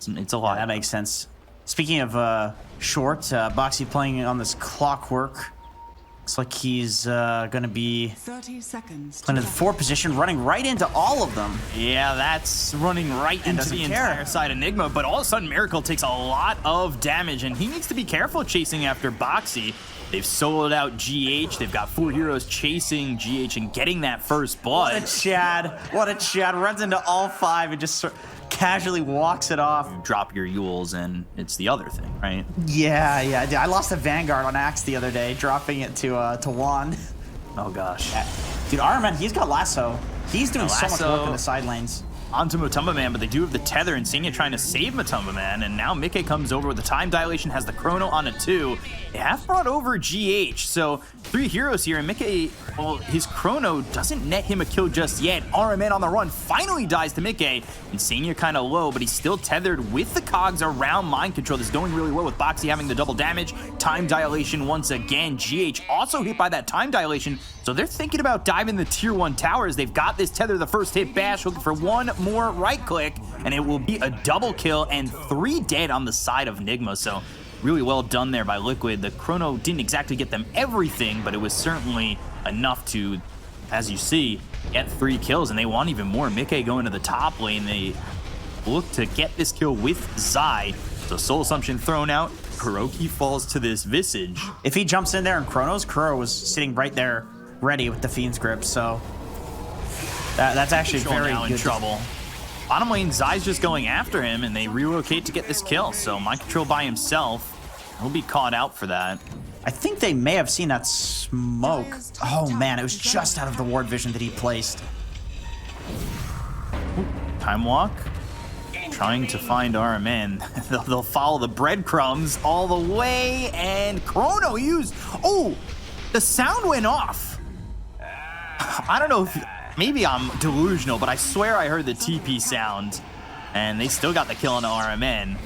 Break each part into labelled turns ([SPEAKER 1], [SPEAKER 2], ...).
[SPEAKER 1] It's a lot.
[SPEAKER 2] Yeah, that makes sense. Speaking of short, Boxy playing on this clockwork. Looks like he's going to be
[SPEAKER 3] 30 seconds
[SPEAKER 2] playing in the 4 position, running right into all of them.
[SPEAKER 1] Yeah, that's running right into the entire side of Nigma, but all of a sudden Miracle takes a lot of damage, and he needs to be careful chasing after Boxy. They've soloed out GH. They've got 4 heroes chasing GH and getting that first blood.
[SPEAKER 2] What a Chad. What a Chad. Runs into all 5 and just casually walks it off.
[SPEAKER 1] Drop your Yules and it's the other thing, right?
[SPEAKER 2] Yeah. Dude, I lost a Vanguard on Axe the other day, dropping it to Wand.
[SPEAKER 1] Oh, gosh.
[SPEAKER 2] Yeah. Dude, Arman, he's got Lasso. He's doing so much work in the side lanes.
[SPEAKER 1] Onto Matumba Man, but they do have the tether, and Senia trying to save Matumba Man, and now Mickey comes over with the time dilation, has the chrono on a 2. They have brought over GH, so 3 heroes here, and Mickey, well, his chrono doesn't net him a kill just yet. RMN on the run finally dies to Mickey, and Senia kind of low, but he's still tethered with the cogs around mind control. This is going really well with Boxy having the double damage. Time dilation once again. GH also hit by that time dilation, so they're thinking about diving the tier 1 towers. They've got this tether, the first hit bash, looking for 1 more right click, and it will be a double kill and 3 dead on the side of Nigma. So really well done there by Liquid. The chrono didn't exactly get them everything, but it was certainly enough to, as you see, get 3 kills, and they want even more. Mickey going to the top lane. They look to get this kill with Zai. So Soul Assumption thrown out. Kuroki falls to this Visage.
[SPEAKER 2] If he jumps in there and Chronos, Kuro was sitting right there ready with the Fiend's Grip, so that's actually very
[SPEAKER 1] now
[SPEAKER 2] good.
[SPEAKER 1] In trouble. Bottom lane, Zai's just going after him, and they relocate to get this kill. So Mind Control by himself. He'll be caught out for that.
[SPEAKER 2] I think they may have seen that smoke. Oh man, it was just out of the ward vision that he placed.
[SPEAKER 1] Time Walk. Trying to find RMN. They'll follow the breadcrumbs all the way, and Chrono used. Oh, the sound went off. I don't know if maybe I'm delusional, but I swear I heard the TP sound, and they still got the kill on the RMN.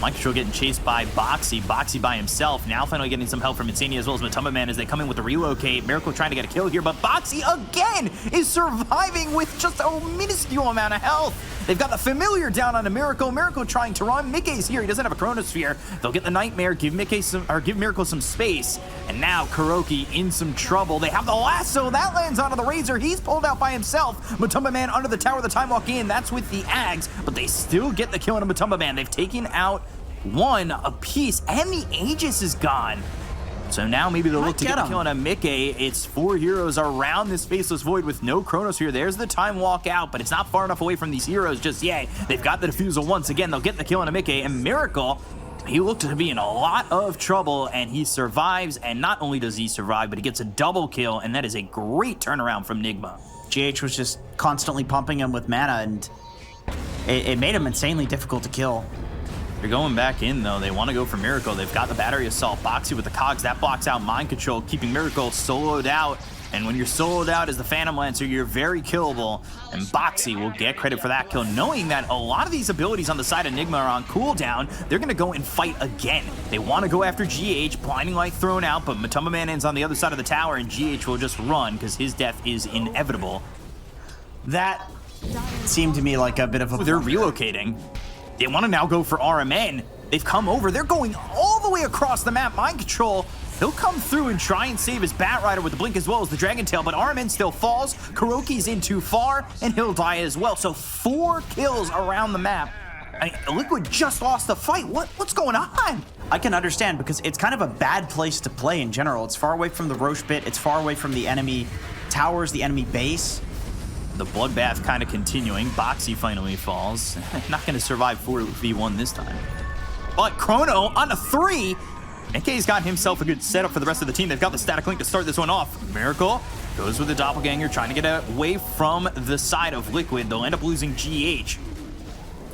[SPEAKER 1] Mind Control getting chased by Boxy. Boxy by himself. Now finally getting some help from Insania as well as Matumba Man as they come in with the relocate. Miracle trying to get a kill here, but Boxy again is surviving with just a minuscule amount of health. They've got the familiar down on a Miracle. Miracle trying to run. Mickey's here. He doesn't have a Chronosphere. They'll get the Nightmare, give Miracle some space. And now Kuroki in some trouble. They have the lasso. That lands onto the Razor. He's pulled out by himself. Matumba Man under the tower. The Time Walk in. That's with the Ags. But they still get the kill on a Matumba Man. They've taken out 1 apiece. And the Aegis is gone. So now maybe they'll look to get a kill on a Mickey. It's 4 heroes around this Faceless Void with no Chronosphere. There's the Time Walk out, but it's not far enough away from these heroes just yet. They've got the Diffusal once again. They'll get the kill on a Mickey. And Miracle, he looked to be in a lot of trouble, and he survives. And not only does he survive, but he gets a double kill, and that is a great turnaround from Nigma.
[SPEAKER 2] GH was just constantly pumping him with mana, and it made him insanely difficult to kill.
[SPEAKER 1] They're going back in, though. They want to go for Miracle. They've got the Battery Assault. Boxy with the cogs. That blocks out Mind Control, keeping Miracle soloed out. And when you're soloed out as the Phantom Lancer, you're very killable. And Boxy will get credit for that kill, knowing that a lot of these abilities on the side of Nigma are on cooldown. They're going to go and fight again. They want to go after GH. Blinding Light thrown out, but Matumba Man ends on the other side of the tower, and GH will just run because his death is inevitable.
[SPEAKER 2] That seemed to me like a bit of a...
[SPEAKER 1] They're relocating. They want to now go for RMN. They've come over. They're going all the way across the map. Mind Control, he'll come through and try and save his Bat Rider with the Blink as well as the Dragon Tail, but RMN still falls. Kuroki's in too far, and he'll die as well. So 4 kills around the map. Liquid just lost the fight. What's going on?
[SPEAKER 2] I can understand, because it's kind of a bad place to play in general. It's far away from the Roche pit. It's far away from the enemy towers, the enemy base.
[SPEAKER 1] The bloodbath kind of continuing. Boxy finally falls. Not going to survive 4v1 this time. But Chrono on a 3. Nikkei's got himself a good setup for the rest of the team. They've got the static link to start this one off. Miracle goes with the Doppelganger, trying to get away from the side of Liquid. They'll end up losing GH.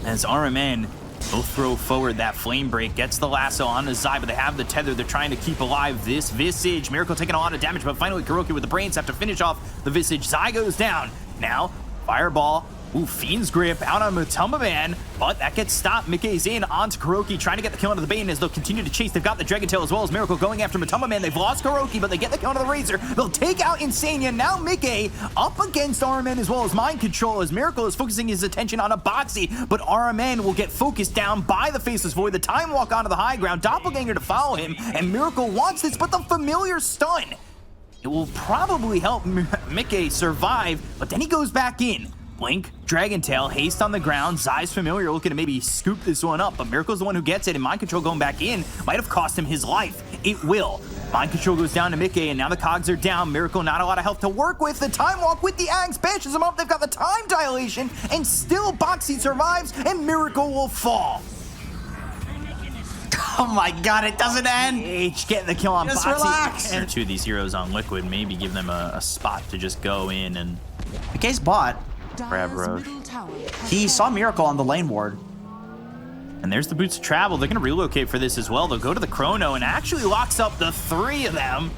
[SPEAKER 1] As RMN will throw forward that Flame Break, gets the lasso on the Zai, but they have the tether. They're trying to keep alive this Visage. Miracle taking a lot of damage, but finally Kuroki with the brains have to finish off the Visage. Zai goes down. Now, Fireball Ooh, Fiend's Grip out on Matumba Man, but that gets stopped. Mickey's in onto Kuroki, trying to get the kill onto the Bane as they'll continue to chase. They've got the Dragon Tail as well as Miracle going after Matumba Man. They've lost Kuroki, but they get the kill onto the Razor. They'll take out Insania. Now Mickey up against RMN as well as Mind Control as Miracle is focusing his attention on a Boxy, but RMN will get focused down by the Faceless Void. The Time Walk onto the high ground, Doppelganger to follow him, and Miracle wants this, but the Familiar Stun. It will probably help Mickey survive, but then he goes back in. Blink, Dragon Tail, Haste on the ground. Zai's Familiar looking to maybe scoop this one up, but Miracle's the one who gets it, and Mind Control going back in might have cost him his life. It will. Mind Control goes down to Mickey, and now the cogs are down. Miracle not a lot of health to work with. The Time Walk with the Axe bashes him up. They've got the Time Dilation, and still Boxy survives, and Miracle will fall.
[SPEAKER 2] Oh my god, it doesn't end.
[SPEAKER 1] H getting the kill on
[SPEAKER 2] Just
[SPEAKER 1] Boxy.
[SPEAKER 2] relax.
[SPEAKER 1] And two of these heroes on Liquid, maybe give them a spot to just go in and
[SPEAKER 2] Mickey's bot.
[SPEAKER 1] grab Roche.
[SPEAKER 2] He saw Miracle on the lane ward.
[SPEAKER 1] And there's the Boots of Travel. They're going to relocate for this as well. They'll go to the Chrono and actually locks up the three of them.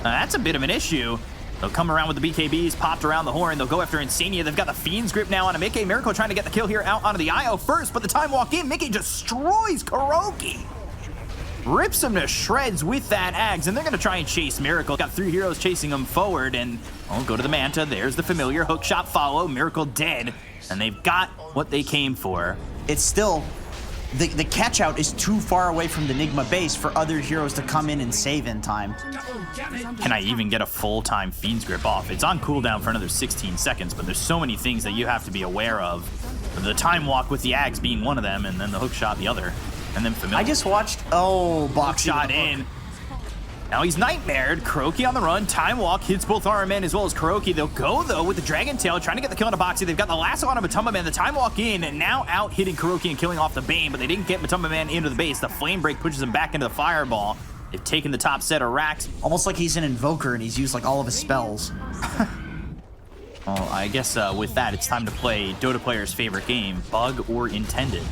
[SPEAKER 1] That's a bit of an issue. They'll come around with the BKBs, popped around the horn. They'll go after Insania. They've got the Fiend's Grip now on a Mickey. Miracle trying to get the kill here out onto the IO first, but the Time Walk in. Mickey destroys Kuroki. Rips him to shreds with that Axe, and they're going to try and chase Miracle. Got three heroes chasing him forward, and I'll go to the Manta. There's the Familiar. Hook shot follow. Miracle dead, and they've got what they came for.
[SPEAKER 2] It's still, the catch out is too far away from the Nigma base for other heroes to come in and save in time.
[SPEAKER 1] Can I even get a full-time Fiend's Grip off? It's on cooldown for another 16 seconds, but there's so many things that you have to be aware of. The Time Walk with the Axe being one of them, and then the hook shot the other. And then Familiar.
[SPEAKER 2] I just watched, Boxy
[SPEAKER 1] Shot in. Now he's nightmared. Kuroki on the run. Time Walk hits both RMN as well as Kuroki. They'll go, though, with the Dragon Tail, trying to get the kill on a Boxy. They've got the lasso on a Matumba Man. The Time Walk in, and now out hitting Kuroki and killing off the Bane, but they didn't get Matumba Man into the base. The Flame Break pushes him back into the Fireball. They've taken the top set of racks.
[SPEAKER 2] Almost like he's an Invoker and he's used like all of his spells.
[SPEAKER 1] Well, I guess with that, it's time to play Dota player's favorite game, bug or intended.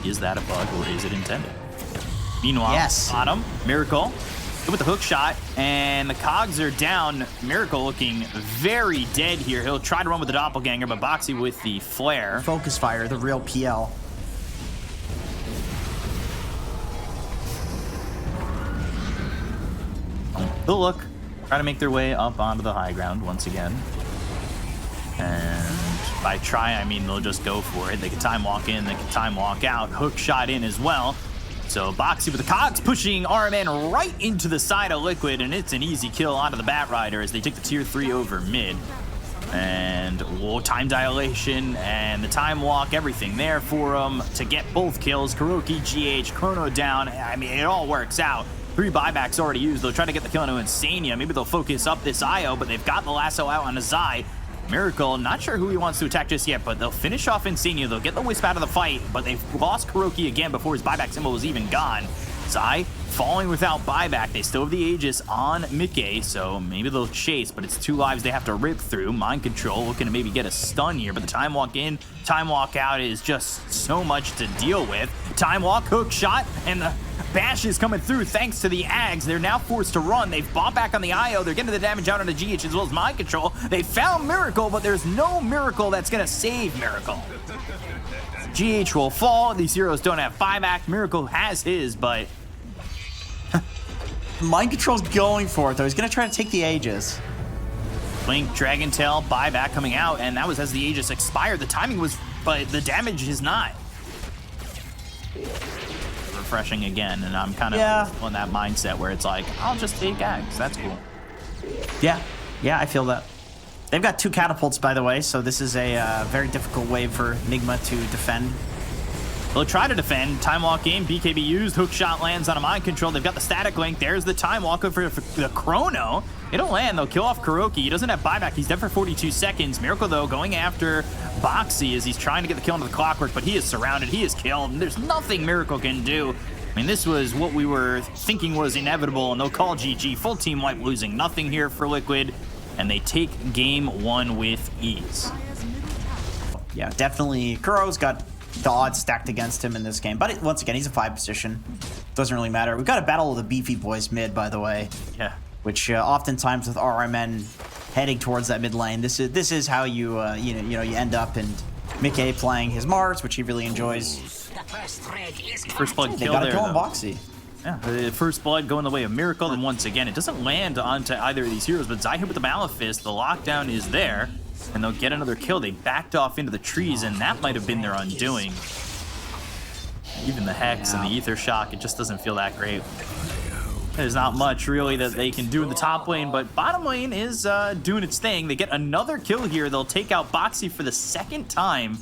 [SPEAKER 1] Is that a bug or is it intended? Meanwhile,
[SPEAKER 2] yes.
[SPEAKER 1] Bottom, Miracle with the hook shot, and the cogs are down. Miracle looking very dead here. He'll try to run with the Doppelganger, but Boxy with the flare.
[SPEAKER 2] Focus Fire, the real PL.
[SPEAKER 1] They'll look, try to make their way up onto the high ground once again. And by try, I mean they'll just go for it. They can Time Walk in, they can Time Walk out, hook shot in as well. So Boxy with the cogs pushing RMN right into the side of Liquid, and it's an easy kill onto the Bat Rider as they take the tier 3 over mid. And Time Dilation and the Time Walk, everything there for them to get both kills. Kuroki, GH, Chrono down. I mean, it all works out. 3 buybacks already used. They'll try to get the kill into Insania. Maybe they'll focus up this IO, but they've got the lasso out on Zai. Miracle, not sure who he wants to attack just yet, but they'll finish off Insania. They'll get the Wisp out of the fight, but they've lost Kuroki again before his buyback symbol was even gone. Zai falling without buyback. They still have the Aegis on Mickey, so maybe they'll chase, but it's 2 lives they have to rip through. Mind Control looking to maybe get a stun here, but the Time Walk in, Time Walk out is just so much to deal with. Time Walk, hook shot, and the bash is coming through thanks to the Ags. They're now forced to run. They've bought back on the IO. They're getting the damage out on the GH as well as Mind Control. They found Miracle, but there's no Miracle that's going to save Miracle. GH will fall. These heroes don't have buyback. Miracle has his, but
[SPEAKER 2] Mind Control's going for it, though. He's going to try to take the Aegis.
[SPEAKER 1] Blink, Dragon Tail, buyback coming out, and that was as the Aegis expired. The timing was, but the damage is not. Refreshing again, and I'm kind of on that mindset where it's like, I'll just take Ags. That's cool.
[SPEAKER 2] Yeah, I feel that. They've got 2 catapults, by the way, so this is a very difficult wave for Nigma to defend.
[SPEAKER 1] They'll try to defend. Time Walk in, BKB used, hook shot lands on a Mind Control. They've got the static link. There's the Time Walk for the Chrono. It'll land. They'll kill off Kuroki. He doesn't have buyback. He's dead for 42 seconds. Miracle, though, going after Boxy as he's trying to get the kill into the Clockwork, but he is surrounded. He is killed, and there's nothing Miracle can do. I mean, this was what we were thinking was inevitable, and they'll call GG. Full team wipe, losing nothing here for Liquid, and they take game 1 with ease.
[SPEAKER 2] Yeah, definitely. Kuro's got the odds stacked against him in this game, but once again, he's a 5 position. Doesn't really matter. We've got a battle of the beefy boys mid, by the way.
[SPEAKER 1] Yeah.
[SPEAKER 2] Which oftentimes with RMN heading towards that mid lane, this is how you you end up, and Mickey playing his Mars, which he really enjoys.
[SPEAKER 1] First blood
[SPEAKER 2] They
[SPEAKER 1] kill
[SPEAKER 2] gotta
[SPEAKER 1] there,
[SPEAKER 2] kill him,
[SPEAKER 1] though.
[SPEAKER 2] Boxy.
[SPEAKER 1] Yeah, the first blood going the way of Miracle, and once again, it doesn't land onto either of these heroes, but Zai hit with the Malefice, the lockdown is there, and they'll get another kill. They backed off into the trees, and that might have been their undoing. Even the Hex and the Ether Shock, it just doesn't feel that great. There's not much really that they can do in the top lane, but bottom lane is doing its thing. They get another kill here. They'll take out Boxy for the second time.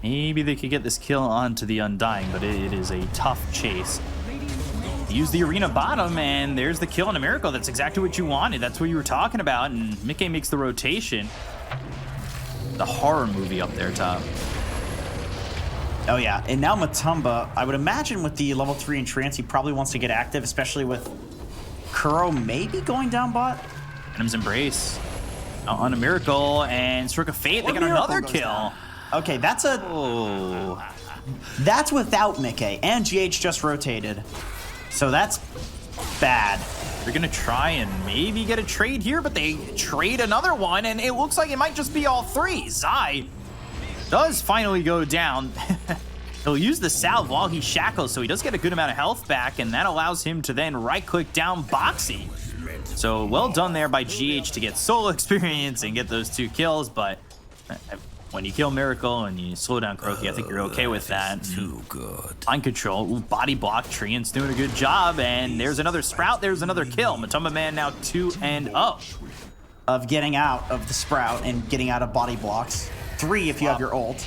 [SPEAKER 1] Maybe they could get this kill onto the Undying, but it is a tough chase. Use the arena bottom, and there's the kill on a Miracle. That's exactly what you wanted. That's what you were talking about, and Mickey makes the rotation. The horror movie up there top.
[SPEAKER 2] Oh yeah, and now Matumba, I would imagine with the level 3 Entrance, he probably wants to get active, especially with Kuro maybe going down bot.
[SPEAKER 1] Venom's Embrace on a Miracle, and Stroke of Fate, they got another kill.
[SPEAKER 2] Okay, that's without Mickey, and GH just rotated. So that's bad.
[SPEAKER 1] They're gonna try and maybe get a trade here, but they trade another one, and it looks like it might just be all three. Zai does finally go down. He'll use the salve while he shackles, so he does get a good amount of health back, and that allows him to then right-click down Boxy. So well done there by GH to get solo experience and get those 2 kills, but when you kill Miracle and you slow down Kuroki, I think you're okay with that.
[SPEAKER 3] Too good.
[SPEAKER 1] Mind control. Ooh, body block. Treant's doing a good job, and there's another Sprout. There's another kill. Matumba Man now 2-0.
[SPEAKER 2] Of getting out of the Sprout and getting out of body blocks. 3 if you have your ult.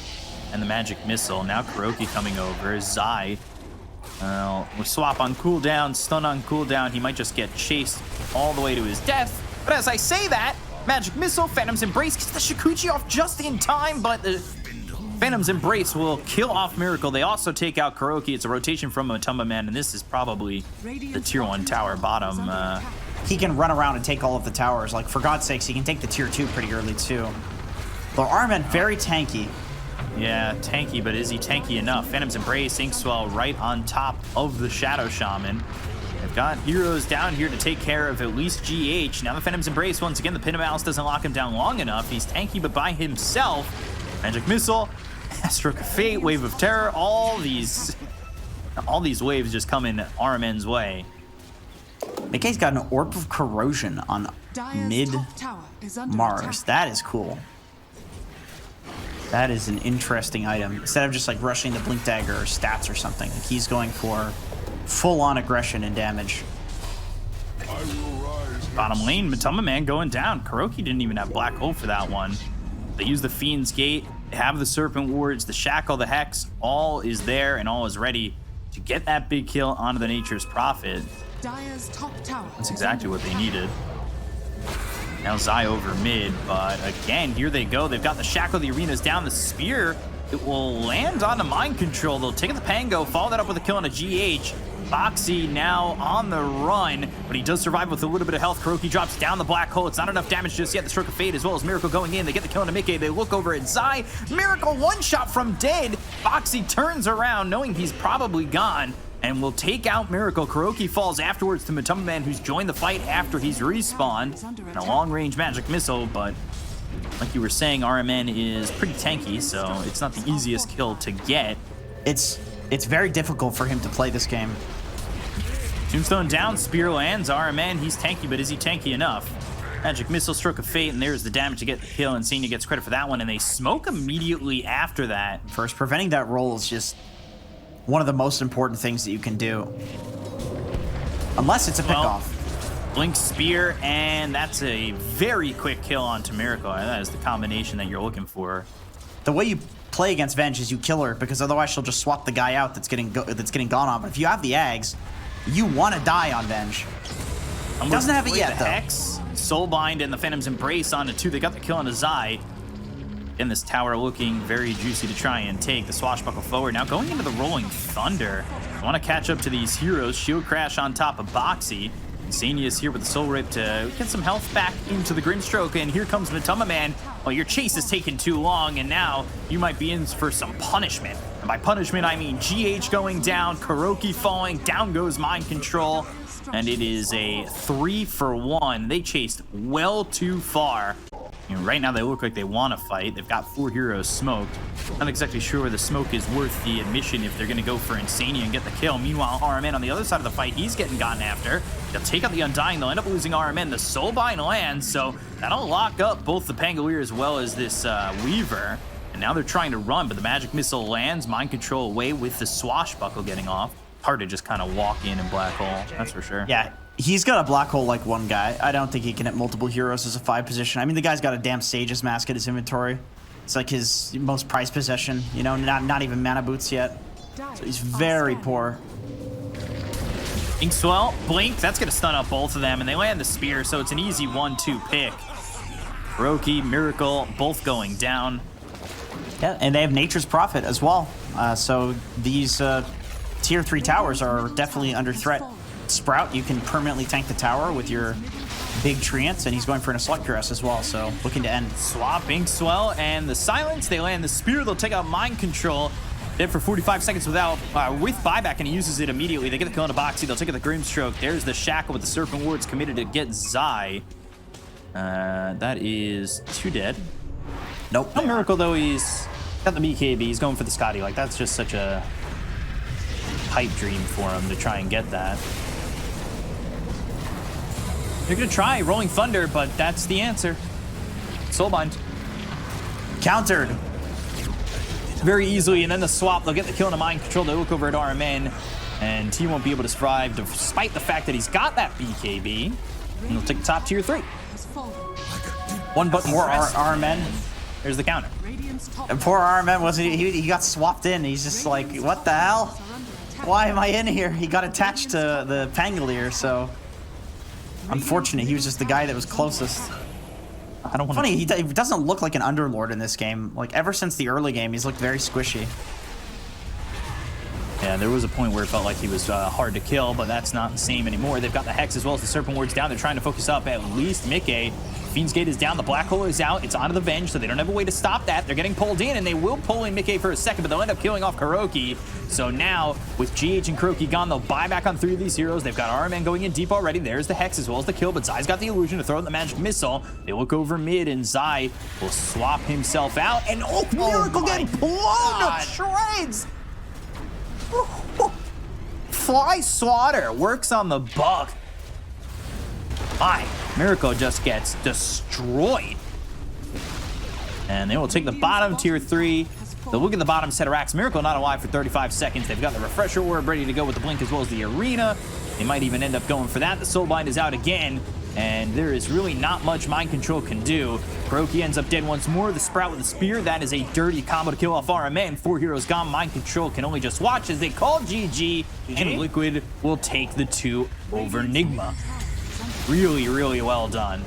[SPEAKER 1] And the Magic Missile. Now Kuroki coming over. Zai. We'll swap on cooldown, stun on cooldown. He might just get chased all the way to his death. But as I say that, Magic Missile, Phantom's Embrace gets the Shikuchi off just in time, but the Phantom's Embrace will kill off Miracle. They also take out Kuroki. It's a rotation from Matumba Man, and this is probably the tier 1 tower bottom.
[SPEAKER 2] He can run around and take all of the towers. Like, for God's sakes, he can take the tier 2 pretty early, too. Though Armen, very tanky.
[SPEAKER 1] Yeah, tanky, but is he tanky enough? Phantom's Embrace, Inkswell right on top of the Shadow Shaman. They've got heroes down here to take care of at least GH. Now the Phantom's Embrace, once again, the Pin of Malice doesn't lock him down long enough. He's tanky, but by himself. Magic Missile, Stroke of Fate, Wave of Terror, all these waves just come in Armen's way.
[SPEAKER 2] Mickey's got an Orb of Corrosion on mid-Mars. That is cool. That is an interesting item. Instead of just like rushing the Blink Dagger or stats or something, like he's going for full-on aggression and damage.
[SPEAKER 1] Bottom lane, Matumba Man going down. Kuroki didn't even have Black Hole for that one. They use the Fiend's Gate, they have the Serpent Wards, the Shackle, the Hex, all is there and all is ready to get that big kill onto the Nature's Prophet. That's exactly what they needed. Now Zai over mid, but again, here they go. They've got the Shackle, the Arena's down, the Spear. It will land on the Mind Control. They'll take the Pango, follow that up with a kill on a GH. Boxy now on the run, but he does survive with a little bit of health. Kuroki drops down the Black Hole. It's not enough damage just yet. The Stroke of Fate as well as Miracle going in. They get the kill on a Mickey. They look over at Zai. Miracle one shot from dead. Boxy turns around knowing he's probably gone and will take out Miracle. Kuroki falls afterwards to Matumba Man, who's joined the fight after he's respawned. And a long-range Magic Missile, but like you were saying, RMN is pretty tanky, so it's not the easiest kill to get.
[SPEAKER 2] It's very difficult for him to play this game.
[SPEAKER 1] Tombstone down, Spear lands, RMN, he's tanky, but is he tanky enough? Magic Missile, Stroke of Fate, and there's the damage to get the kill, and Senior gets credit for that one, and they smoke immediately after that.
[SPEAKER 2] First, preventing that roll is just one of the most important things that you can do. Unless it's a pickoff.
[SPEAKER 1] Blink Spear, and that's a very quick kill onto Miracle. That is the combination that you're looking for.
[SPEAKER 2] The way you play against Venge is you kill her, because otherwise she'll just swap the guy out that's getting gone on. But if you have the Ags, you want to die on Venge. Doesn't have it yet, though.
[SPEAKER 1] Hex, Soulbind, and the Phantom's Embrace onto 2. They got the kill on a Zai. In this tower looking very juicy to try and take. The Swashbuckle forward. Now going into the Rolling Thunder. I want to catch up to these heroes. Shield Crash on top of Boxy. Xenia's here with the Soul Rip to get some health back into the Grimstroke, and here comes Matumba Man. Well, your chase is taking too long, and now you might be in for some punishment. And by punishment, I mean GH going down, Kuroki falling, down goes Mind Control, and it is a 3-for-1. They chased well too far. You know, right now they look like they want to fight. They've got 4 heroes smoked. Not exactly sure where the smoke is worth the admission if they're going to go for Insania and get the kill. Meanwhile, RMN on the other side of the fight, he's getting gotten after. They'll take out the Undying. They'll end up losing RMN. The Soulbind lands, so that'll lock up both the Pangolier as well as this Weaver. And now they're trying to run, but the Magic Missile lands. Mind Control away with the Swashbuckle getting off. Hard to just kind of walk in and Black Hole, that's for sure.
[SPEAKER 2] Yeah. He's got a Black Hole like one guy. I don't think he can hit multiple heroes as a 5 position. I mean, the guy's got a damn Sage's Mask in his inventory. It's like his most prized possession, you know, not even mana boots yet. So he's very poor.
[SPEAKER 1] Inkswell, Blink, that's going to stun up both of them, and they land the Spear, so it's an easy 1-2 pick. Hiroki, Miracle, both going down.
[SPEAKER 2] Yeah, and they have Nature's Prophet as well. So these tier 3 towers are definitely under threat. Sprout, you can permanently tank the tower with your big treants, and he's going for an Select Caress as well, so looking to end.
[SPEAKER 1] Swap, Inkswell, and the Silence. They land the Spear. They'll take out Mind Control. Dead for 45 seconds with buyback, and he uses it immediately. They get the kill on a Boxy. They'll take out the Grimstroke. There's the Shackle with the Serpent Wards committed to get Zai. That is 2 dead.
[SPEAKER 2] Nope.
[SPEAKER 1] No Miracle, though. He's got the BKB. He's going for the Scotty. Like, that's just such a pipe dream for him to try and get that. They're going to try Rolling Thunder, but that's the answer. Soulbind.
[SPEAKER 2] Countered.
[SPEAKER 1] Very easily, and then the swap. They'll get the kill on a Mind Control. They look over at RMN, and he won't be able to survive despite the fact that he's got that BKB. And he'll take the top tier 3. One button
[SPEAKER 2] Poor
[SPEAKER 1] press.
[SPEAKER 2] RMN.
[SPEAKER 1] There's the counter.
[SPEAKER 2] And poor RMN wasn't he got swapped in. He's just like, what the hell? Why am I in here? He got attached to the Pangolier, so unfortunate. He was just the guy that was closest.
[SPEAKER 1] I don't want.
[SPEAKER 2] Funny, he doesn't look like an Underlord in this game. Like, ever since the early game, he's looked very squishy.
[SPEAKER 1] Yeah, there was a point where it felt like he was hard to kill, but that's not the same anymore. They've got the Hex as well as the Serpent Wards down. They're trying to focus up at least Mickey. Fiend's Gate is down. The Black Hole is out. It's onto the Venge, so they don't have a way to stop that. They're getting pulled in, and they will pull in Mickey for a second, but they'll end up killing off Kuroki. So now, with GH and Kuroki gone, they'll buy back on 3 of these heroes. They've got RMN going in deep already. There's the Hex as well as the kill, but Zai's got the illusion to throw in the Magic Missile. They look over mid, and Zai will swap himself out, and Miracle getting blown to shreds! Fly Swatter works on the bug. My, Miracle just gets destroyed. And they will take the bottom tier 3. They'll look at the bottom set of racks. Miracle not alive for 35 seconds. They've got the Refresher Orb ready to go with the Blink as well as the Arena. They might even end up going for that. The Soulbind is out again, and there is really not much Mind Control can do. Kuroki ends up dead once more. The Sprout with the Spear. That is a dirty combo to kill off RMN. 4 heroes gone. Mind Control can only just watch as they call GG, and Liquid will take the 2 over Nigma. Really, really well done.